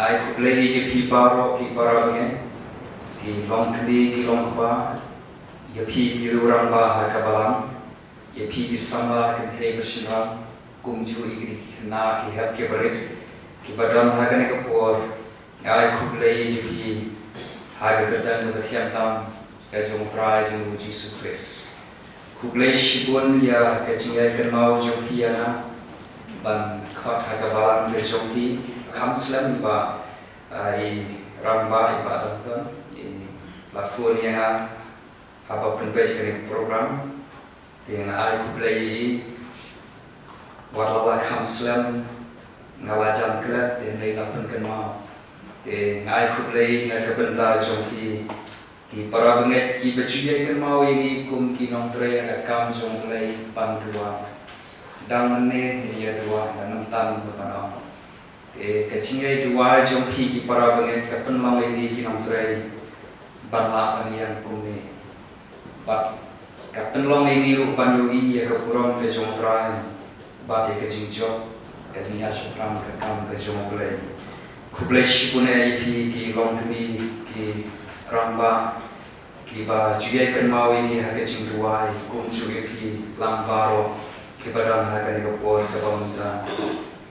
ai kublei ke pi baro ki parabange ki long kli ki long ba ya pi ki urang ba ha kabalam ya pi ki sama kan thei bersira kumju igri na ki hap ke barit ki badam ha kan ke por ai kublei ke pi ha ga kerdan ga thiam tam ga jong trai jong Jesus Christ kublei shibun ya ke chingai kan mau jong pi ana ban khot ha kabalam ke jong pi Kamslam ba ai ramba ba tonton la funia apa penbej kini program dengan ai kublai warla kamslam ngalajan kelat dan leila penkenal dengan ai kublai ngakabenta jongki ki para benget ki becuya kenmau ini kum ki nongtre akam jonglai pandua dang mene dia dua dan entam bepanau kecingnya dua jompi ki para benget kapan mau ini kinong tray banla panian kumi bat kapan long ini rupan yogi ya kepurong ke jong tray bat ya kecing jok kecing ya sopram ke kam ke jong blay kublay shipune ifi ki long kami ki ramba ki ba juye kan mau ini ha kecing dua kum juye pi lambaro ki badan ha kan kopor ke bangta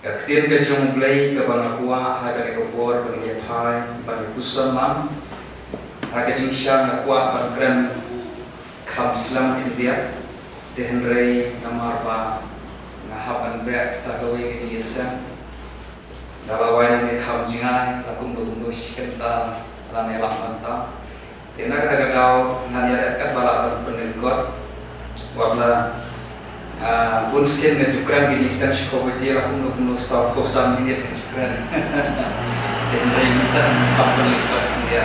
Ketir ke jong blay ke bang kuah ha ke kopor bang ye pai bang kusan mam ha ke jing syang kuah bang kren kam slam kindia dehen rei namar ba ngahapan be sagawe ke jing yesang dalawai ne kam jingai lakum do sikenta lane lakmanta tena kada kau nganya kat balak penengkot wabla Bunsin na jukran ki jingsan shiko baji la kuno sa ko sam minit na jukran den rai mata company pat dia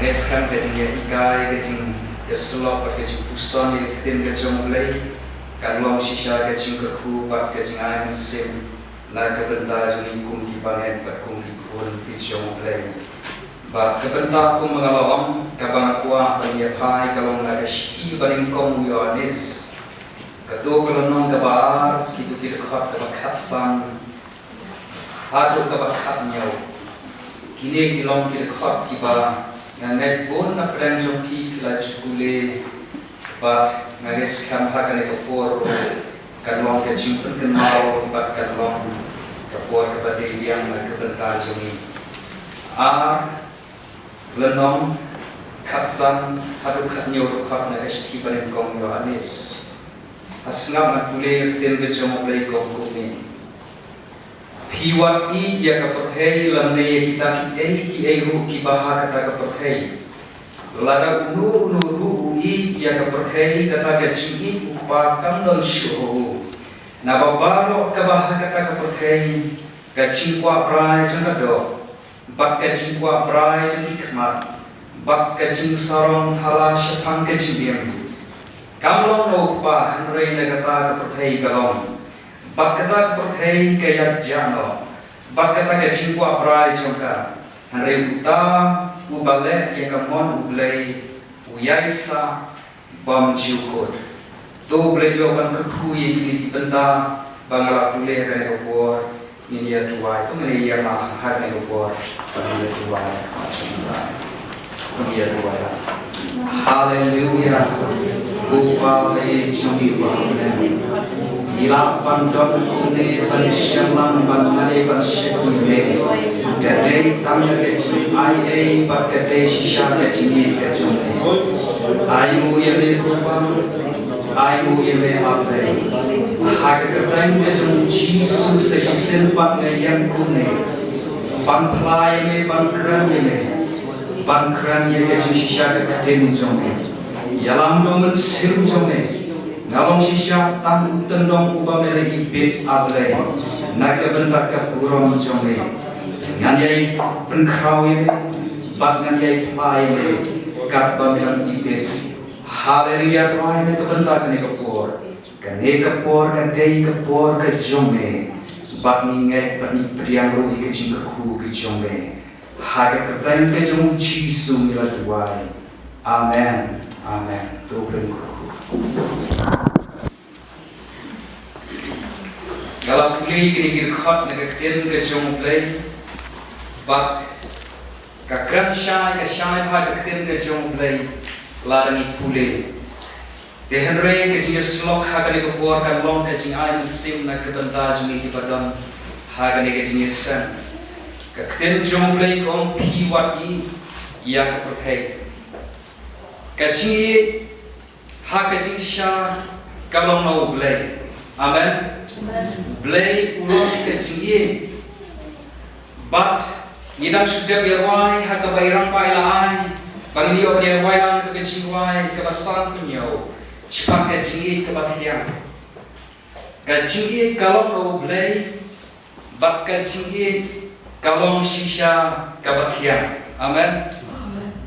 nes kan ke jing ikai ke jing yeslo pa ke jing puson ni tin ke jong lei kan long shisha ke jing ke khu pat ke jing ai sim na ke benda jing kum ki banet pat kum ki khun ki jong lei ba ke benda kum mengalawam ka bang kwa ban ye phai ka long la ke shi baning kong yo anis Ketua kelonong kebar, kita khot kebakat sang, adu kebakat nyau. Kini kilong kita khot kiba, nganet pun nak perang jompi kila cukule, bat ngaris kamha kene kepor, kalong ke jimpen kenal, bat kalong kepor kebati yang kebentar jomi. Kelonong katsang, adu kat nyau khot ngaris kiba nengkong yo anis. Asngam na pulih tin ke jong play ko kumi piwat I ya ka perthei lam ne kita ki ei ru ki baha kata ka perthei lada unu ru I ya ka perthei kata ka chingi upa kam don shu na babaro ka baha kata ka perthei ka chingwa prai chang do bak ka chingwa prai chang khmat bak ka ching sarong thala shapang ka chimbiam Kamlong no pa hanrei na kata ka perthei kalong bak kata ka perthei kaya jano bak kata ka chingwa prai chongka hanrei uta ubale ya kamon ublei uyaisa bam jiukot to blei yo ban ka khu ye ki benda bangala tule ka ne opor ini ya tuai to mene ya ma har ne opor ini ya tuai ka chingwa ini ya tuai hallelujah Upah le chumi bang ila pandon kune panisyaman banale pansyekune dadai tamya ke chim ai pakate shisha ke chini ke chune aimu yeme kupam aimu yeme ape hak kertain ke chum Jesus se sin pat ne yang kune ban plai me ban kran ye ke shisha ke tin chune Yalam domen sirum jome, ngalong shisha tam utendong ubah mereki bit ablay, nak kebentak kepurom jome, nganyai penkrau yeme, bak nganyai fly yeme, kat bameran ibit, haleluya doa yeme kebentak kene kepor, kadei kepor ke jome, bak ningai pani priang rohi ke jingkeku ke jome, haga kertain ke jom jisu mila duai, amen. Amen. Tuhan kalau pulih kini khot nak keten ke jong play but ka kran shai ka shai bha ka ktin ka jong blai larani pule de henre ke jing slok ha ka ni ko por ka long ka jing ai mun sim na ka banta jing ki padam ha ka ni ke jing san ka ktin jong blai ko pi wat I ya ka prothai ka jing ha ka jing sha ka long no blai amen blai ulong ka jing but nidang sudah biarwai ha ka bairang pailai pangilio biarwai lang to ke jingwai ka basan punyo Cepat kaji kebatian, kaji kalong ro blai, bat kaji kalong sisa kebatian, amen.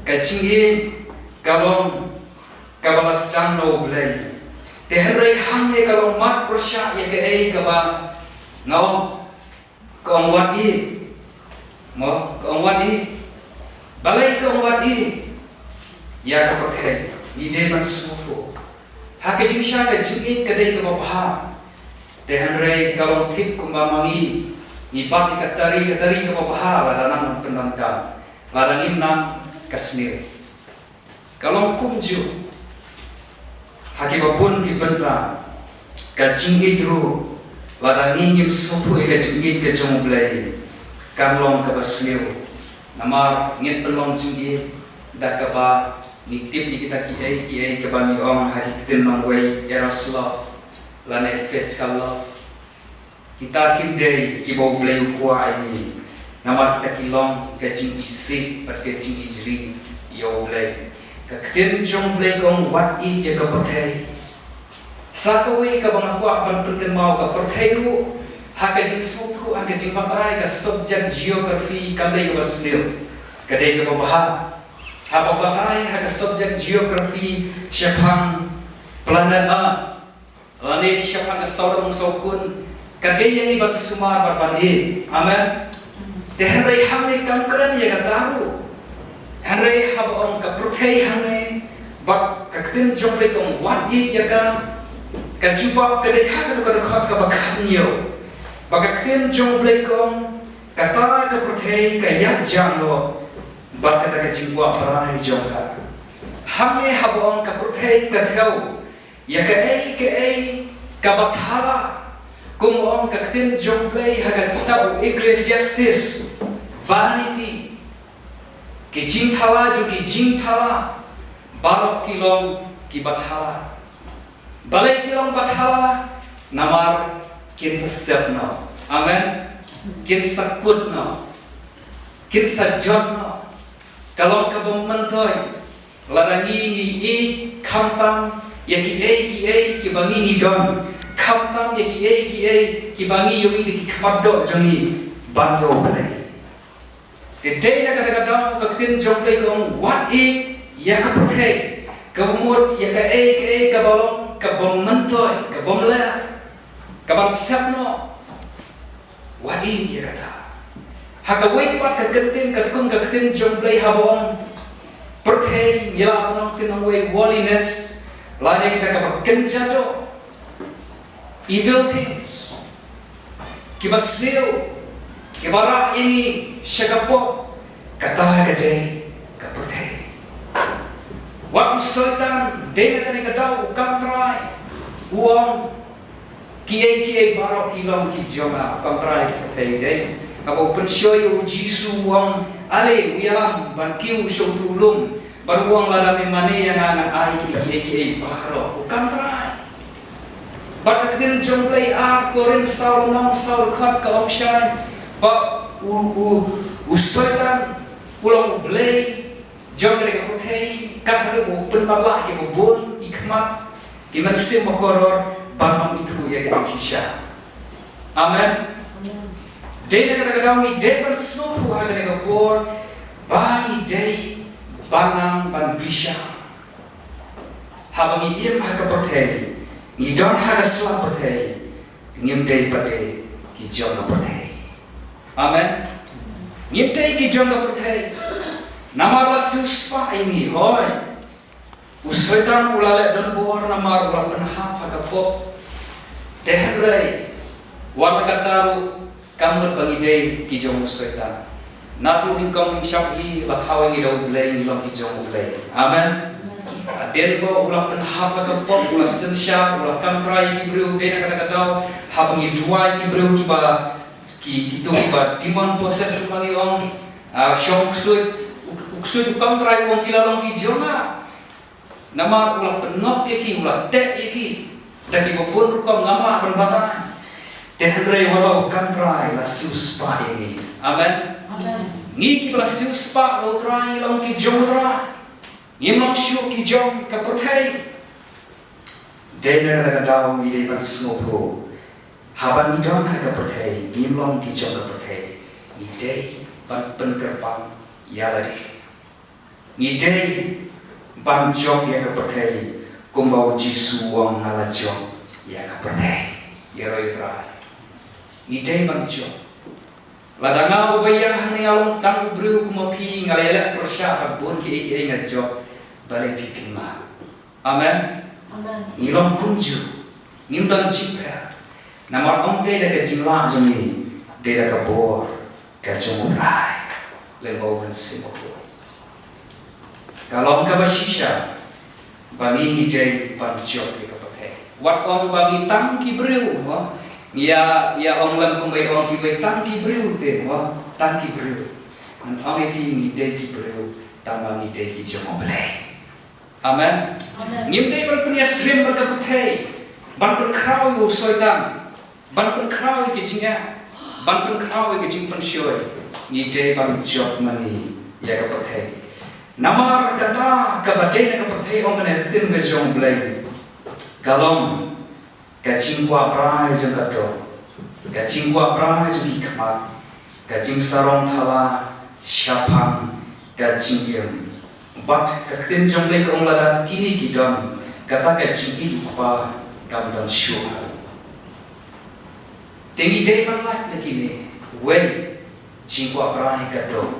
Kaji kalong kabalasang ro blai, teherai hamne kalong mat persya ya ke kaba ngau keongwat mo keongwat balai keongwat ya kepertai, ide man semua. Hak jingsa ka jingit kadai ka babha tehanrei kalong tip kumbamangi ni baki katari ka babha ladanang penangka ladangin nam kasmir kalong kumju haki babun di benta ka jingit ru ladangin yim sopu ka jingit ka jomblai kalong ka basmir namar ngit pelong jingit dakaba nitip ni kita kiai ke bani om hari kita nongway eros love lane face love kita kindai ki bau bleu kuah ini nama kita kilong kecing isi pat kecing ijri yo bleu ka ktin jong bleu kong wat I ya ka perthai sakawai ka bang kuah ban perken mau ka perthai ru ha kecing suku ha kecing patrai ka subject geography kandai ka basnil kadai ka babah Apa bahai hak subjek geografi Syafang planet A Lain syafang saurung saukun Kadai yang ibat sumar berbanding amen Tehenrai hamne kamkran ya kataru Henrai hab orang kepertai hamne Bak kaktin jomlek orang wadid ya ka Kajubab kadai hak itu kadakhat kabakhanyo Bak kaktin jomlek orang Kata kepertai kayak janglo Bak kata kejingwa perangai jongka Hamne habong kapertai kathau Ya ke kabathala Kumong kaktin jomplay haga kitab Ecclesiastes Vanity Kijing thala jo kijing thala Barok kilong kibathala Balai kilong bathala Namar kinsa stepno Amen Kinsa kudno Kinsa jodno Kalau kabom mentoy ladangi ni kamtam ya ki bangi ni don kamtam ya ki bangi yo ki khabdo jangi banyo play the day na kata kaktin joplay kong what ya ka protect kabumut ya ka kabalong kabom mentoy kabom la kabam sapno what ya kata Hakawai pat kagentin kakung kaksin jomplay habong perthai mila penong tinongway worldliness lanya kita kabagenjado evil things kibasnil kibara ini syakapok kata kadai kaperthai wat setan dena kani kadau kamtrai uang kiai barok kilong kijoma kamtrai perthai dai Apa pensyoy o Jisu wang ale uyam bankiu syong tulung baruang ladami mane yang angan ai ki baro ukantrai baktin jomplay a korin saul nong saul khat ka ongshan ba u soitan pulang blay jomre ka puthei kathare bo penmala ki bon ikmat ki mansim makoror banam itu ya ke chisha amen Dena kata-kata day bersuhu agar mereka bor bani day banang ban bisha habang iim haka perthai ni don haka sela perthai ngim day pade ki jong perthai amen ngim day ki jong perthai namar la suspa ini hoy usaitan ulale don bor namar ulah penhap haka pop dehrei warna kataru Kamut bangidai kijong setan natu ingkong ingsyap la thawang idau blay long hijong blay. Amen. Den ko ulah penhapa ke pop ulah sensya ulah kamprai ki breu den kata kata hapang iduai ki breu ki ba ki itu ba dimon proses mali ong syong uksud kamprai ong kilalong ki jona nama ulah penok ki ulah tek ki daki bopun rukom ngama penbatan tehre walau kamprai la suspa ini. Amen. Ni ki la suspa lo trai long ki jona Nimang syuk ki jom ka perthai. Dena na daw mi de ban snopo. Haban mi don ka perthai, nimlong ki jom ka perthai. Mi de ban penkerpang ya ladi. Mi de ban jom ya ka perthai. Kumbau jisu wang nala jom ya ka perthai. Ya roi tra. Mi de ban jom. Ladanga ubayang hang along tang bru kumapi ngalelak persya abun ki iki ngajok balai pipima. Amen. Amen. Nilong kunju, nimdan jipa. Namar ong deda ke jingla jumi, deda ke bor, ke jumudrai, lembau bensimuku. Kalau engkau bersisa, bagi ngidai banjok di kapathe. Wat ong bagi tangki beriu, ya ong lam kumbai ong kibai tangki beriu te, tangki beriu. Ong evi ngidai ki beriu, tanggal ngidai ki jumoblai. Amen. Ngimdai berpunya srim berkapathe, ban berkrau yo soitan, ban berkrau ki jinga, ban berkrau ki jing pensyoi, ngidai ban jok mani ya kapathe. Namar kata kabadai na kapathe ong kana tin be jong blai. Galong kacing kwa prai jong kado, kacing kwa prai jong ikmat, kacing sarong thala syapang kacing yem. Bat kaktin jong blai ong lada kini kidon kata kacing idu kwa kamdon syuha. Tengi day pan lak na kini, wen cing kwa prai kado.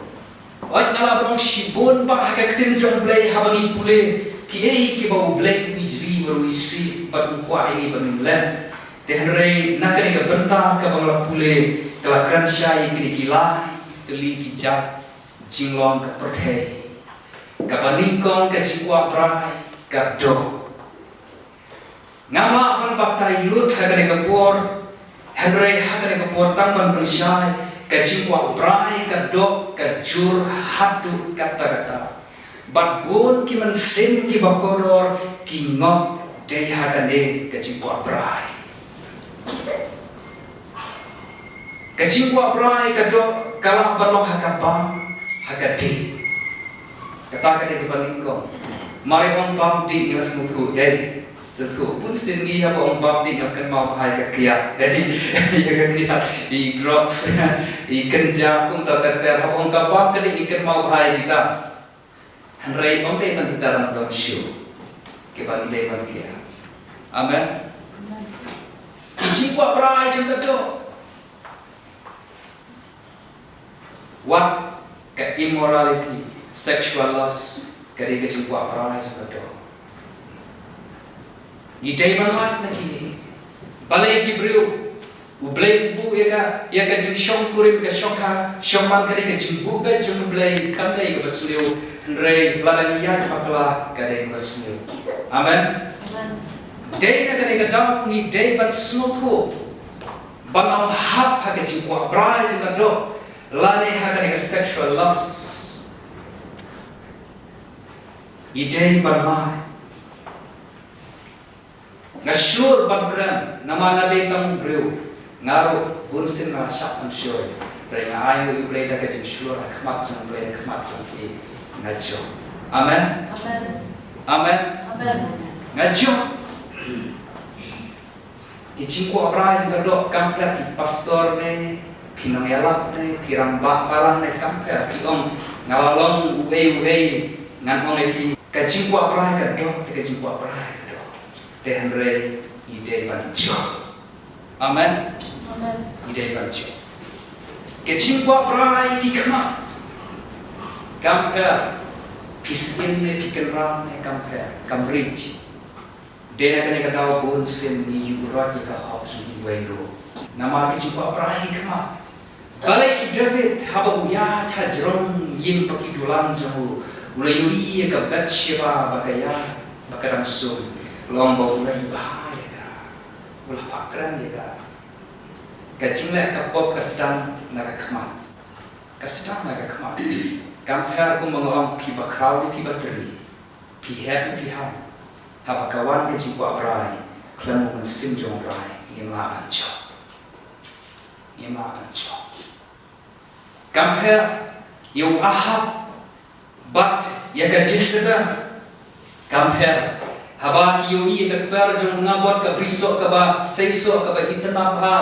Ot ngala brong shibon ba kaktin jong blai habangi pule ki bau blai wijri baru isi bat kwa ini banimlen. Tehnrei nakani ka benta ka bangla pule kala kransyai kini kilai teli kijat jinglong ka perthei. Kapaningkong ka jingwa prai ka do. Ngama pan baktai lut hagane ka por, henrei hagane ka por tangban pensyai ka jingwa prai ka do ka jur hatu kata-kata. Bat bon ki man sen ki bakodor ki ngok dei hagane ka jingwa prai. Ka jingwa prai ka do kala balong hakabang hagati. Kata kata kepaningkong, mari ong bab di nila semutku jadi semutku pun sini apa ong bab di akan mau bahaya kekiat dari kekiat di drugs di kenja kum terter ong bab kadi ikan mau bahaya kita henrei ong dei tan kita dalam dong show kepan dei pan kia. Amen. Iji kwa prai juga do. What ke immorality, sexual lust, kari kasi kwa prai sa kato. Gitay manwat na kini, balay gibriu, ublay bu ya ka jing syong kurim ka syong man kari ka jing bu bet jung ublay kanday ka basuliu, henrei ladaniyan pakla kari ka basuliu. Amen. Day na kari ka daw ni day ban snopo, banam hap ha ka jing kwa prai sa kato. Lani hagani sexual lust. Idei barmai. Ngasur bagran namana betang breu. Ngaro bunsin na syak ang sure. Dahil nga ayaw i-play na kajing sure na kamatsun play na kamatsun i ngadyo. Amen? Amen. Amen? Amen. Ngadyo. Icingko apray sa gado kampya ki pastor ni pinangyalak ni pirang bakbaran ni kampya ki ong ngalalong uwe ngan ong ifi kacingko apray gado te kacingko apray gado te henrei ide banjo. Amen. Amen. Ide banjo. Kacingko apray ki kama kampya piskin ni pikenram ni kampya kamrich. Dena kene kadau bonsen ni uraki ka hapsu ni wairo. Nama ki chupa prahi kama. Balai David haba uya cha jrong yim pakidulan jamu ulai uli ka Bathsheba bagaya bakadang sum long ba ulai bahaya ka ulah pakran ya ka kacingla ka pop ka sedang naga kemat ka sedang naga kemat kamkar ku mengawang pi bakrau pi bateri pi happy pi ham haba kawan ke jingku abrai klamu men sim jong rai yema ancho compare you Ahab but yaga Jezebel compare haba ki yogi ka per jong ngabot ka brisok ka ba seiso ka ba itna pa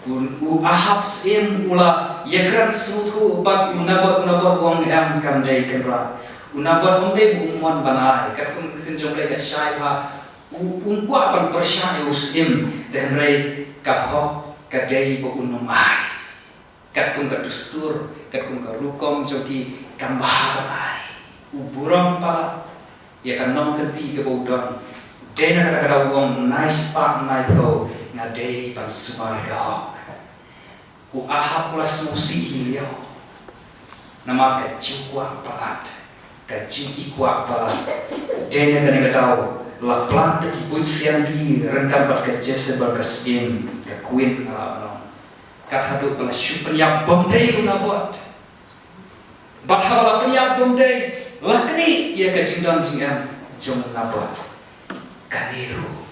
u Ahab sem ula yakran sutu bat unabot wong am kam dei kenra unabot wong dei umon banai ka kun jong le ka shai pa kwa ban persya usim dan rei ka ho ka dei bo unum ai kat kum ka dustur kat kum ka rukom jogi kambah ai uburam pa ya kan nong kenti ke bodon dena kada wong nice pa nai ko na dei ban sumar ka hok u Ahab pula susi hilio nama ka cikwa palat ka cikwa palat dena kana ka tau la planta ki put siang di rengkam bat ka Jezebel ka skin ka queen ala kat hadu pala syupnya bomdei guna buat bat hala penya bomdei lakni ia ka jingdang jingam jong na buat kaniru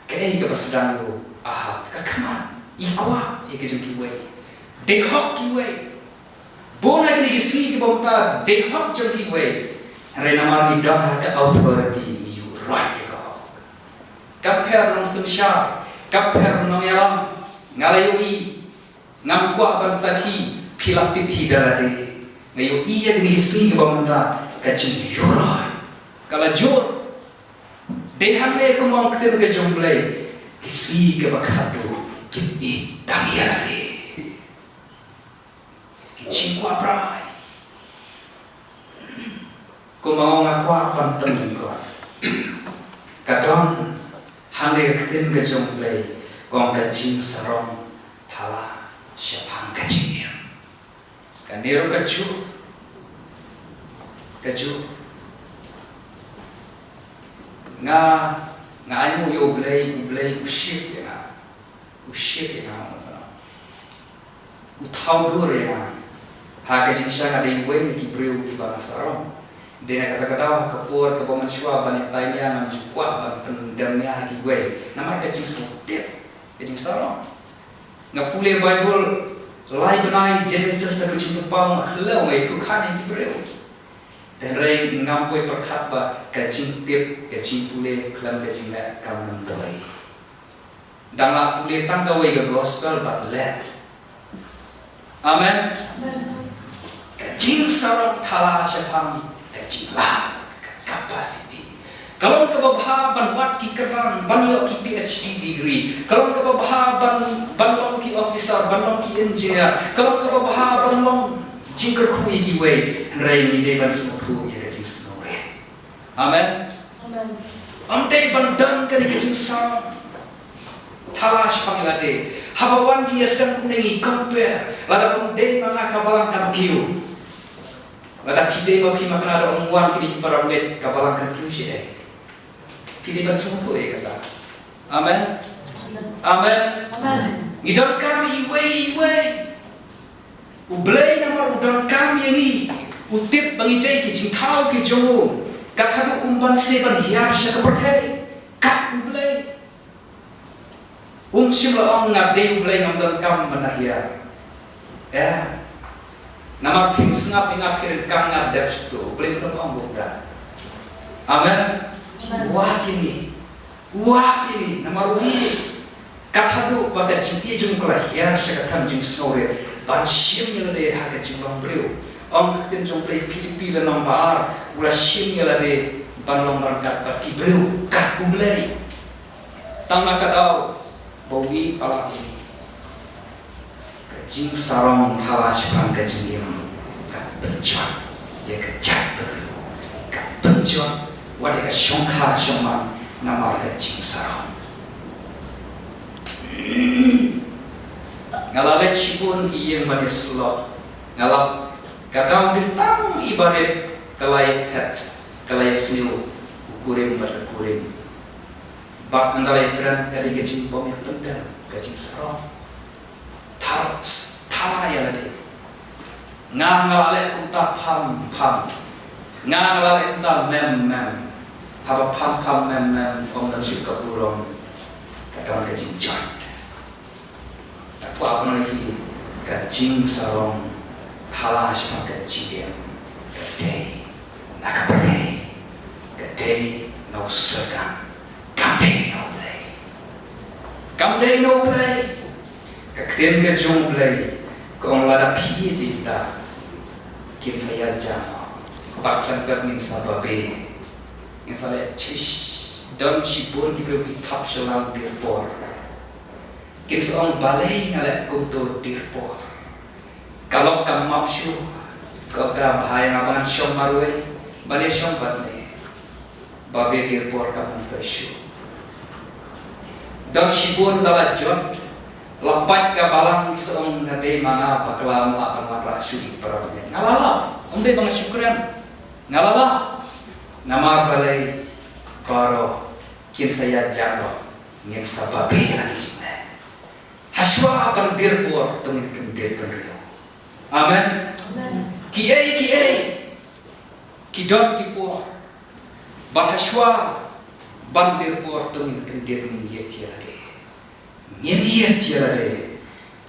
kei ka pasedang lu Ahab ka kaman ikwa ia ka jong kiwei dehok kiwei bona ni gisi ki bomta dehok jong kiwei rena mar ni dam ka authority you right ka kapher nong sumsha kapher nong yaram ngalayoi ngam kwa ban saki philakti phidalade ngayo iya ni sing bamanda kachin yoroi kala jor dehanne kumang kter ke jomble kisi ke bakhadu ki tangialade ki kwa prai kumang ngakwa panteng ko kadon hande kter ke jomble gong kacing sarong thala syapang kacing kanero kacu nga anu yo blay uship ya utau dure ya ha kacing sha ada iwe ki breu ki bang sarong dena kata-kata kapur ke pemansua ban tanya nam jukwa ban pendamnya ki we nama kacing sutip kacing sarong ngapule Bible lai benai Genesis aku jumpa pang khlau mai thu khan ni breu dan rei ngampoi perkhat ba kacing tip kacing pule khlam kacing la kam doi dangla pule tang ka wei ga gospel but let amen kacing sarong thala syapang kacing la capacity kalau ke babha ban wat ki keran ban yo ki PhD degree kalau ke babha ban long ki officer ban long ki engineer kalau ke babha ban long jingker khu yi we rai ni de ban smu ya kacing snore amen amte ban dan ka ni kacing sa thalash panglade habawan ji yasam kunengi compare lada pun de manga kabalang kan kiu lada kide ma phi makna ro ongwan ki para met kabalang kan kiu si dai pilihan semua ya kata, amen, amen. Idam kami iwe, ublay nama udam kami ini, utip bangidai kicing tahu kijomo, kat hadu umban seban hiar syakapertai, kat ublay, simla ong ngabdei ublay ngam kam manahia, ya, nama ping sengap ingapir kam ngadap situ, ublay ngam ong bukan, amen. Wah ini nama ruhi kathadu pada cinti jung kelahir sekatan jung sore ban sim yang ada harga jung bambreu om katin jung play Filipi le nombar ulah sim yang ada ban nombar kat baki breu kat kublai tama katau bawi pala ini kajing sarong thala syukur kajing kat bencuan ya kecak breu kat bencuan wadah ke syongkha syongman nama ke cingsarong ngalale cipun ki yang manis lo ngalap kadang ditang ibarat kalai het kalai sniu ukurim berkurim bak andalai keren kali gajing bom yang pendam gajing serong tara ya lade ngalale kunta pam ngalale kunta mem haba pam mem om dan suka burung kadang gajing joint aku apa lagi gajing sarong halah sebagai gajing gede gede no serang gede no play kakten gajong play kong lada piye kita kim saya jama baklan permin sababe yang saya cish dan sipun di beberapa tap selang birpor kim seorang balai ngalek kuntur dirpor kalau kamu mapsu kau kena bahaya ngapain syom marway balai syom badne babe dirpor kamu bersyuk dan sipun dalam jod lampat ke balang seorang nade mana bakal melakukan marah syukur perabot ngalala umbe bang syukuran ngalala nama balai baro kin saya jano ngin sababe lagi cina haswa akan dirpor temin kendir penrio amen kiai kidon dipor bat haswa ban dirpor temin kendir min yetiade ngin tiada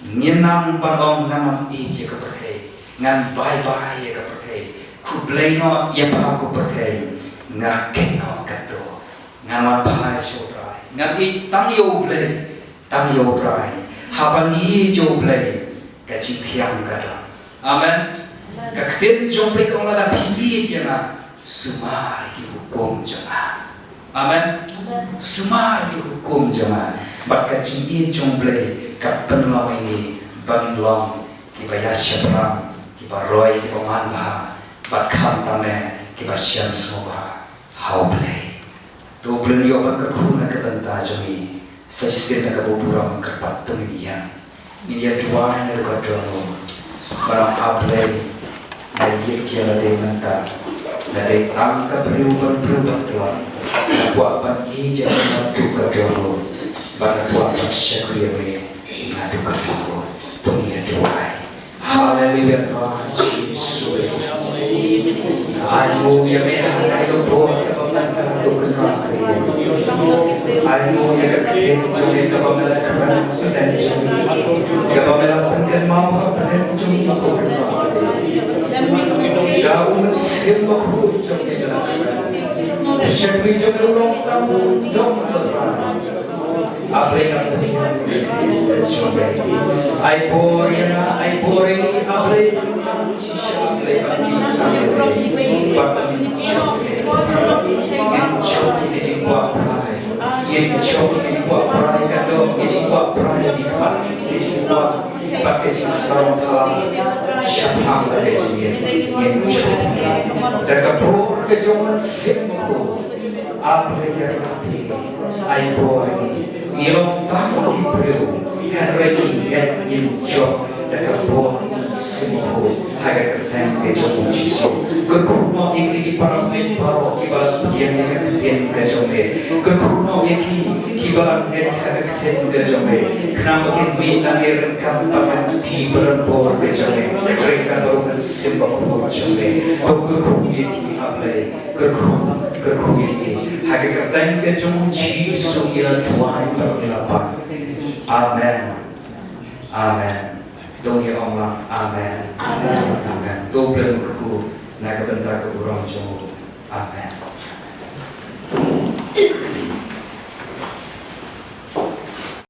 nginam palong nganam ije ke pertai ngan bye ke pertai ku blaino ya pa ku pertai ngakeno kado ngan pai sotrai ngan tang yo blai haban jo blai ka chipiang kado amen ka kten jompe kong la phi jena sumar ki hukum jana amen sumar ki hukum jana bat kacing i jomble ka penlaw ini bang long ki baya syapram ki baroy ki oman ba bat kham tame ki basyan soba how play to blen yo ban ka khuna ka banta jami sajisir na ka buburam ka pat tuminian ini ya dua na ka drono barang able na yek tiala de manta na de am ka berubah tuan aku ban i jangan tu ka drono pada kuat syukur me ngadu kau punya doa haleluya Tuhan Yesus ayo ya me ayo Tuhan kebenaran lu kenal ayo ya kekeh jadi kebenaran kebenaran pengen mau pengen cumi daun semua jadi syukur jadi orang tamu dong Abrega I bore Ilong tahu di beliau hari ini yang injok dekat bawah semua harga kertas kecil ciso kekurma ini di para membaro kibalan yang kertas kecil kekurma ini kibalan yang harga kertas kecil kenapa kita mengirimkan pakai di bulan bor kecil mereka barukan semua kecil kekurma ini apa kekurma ini harga kertas kecil ciso ia tuai berlapan amen dong ya Allah amen tuh berku nak bentar ke burung amen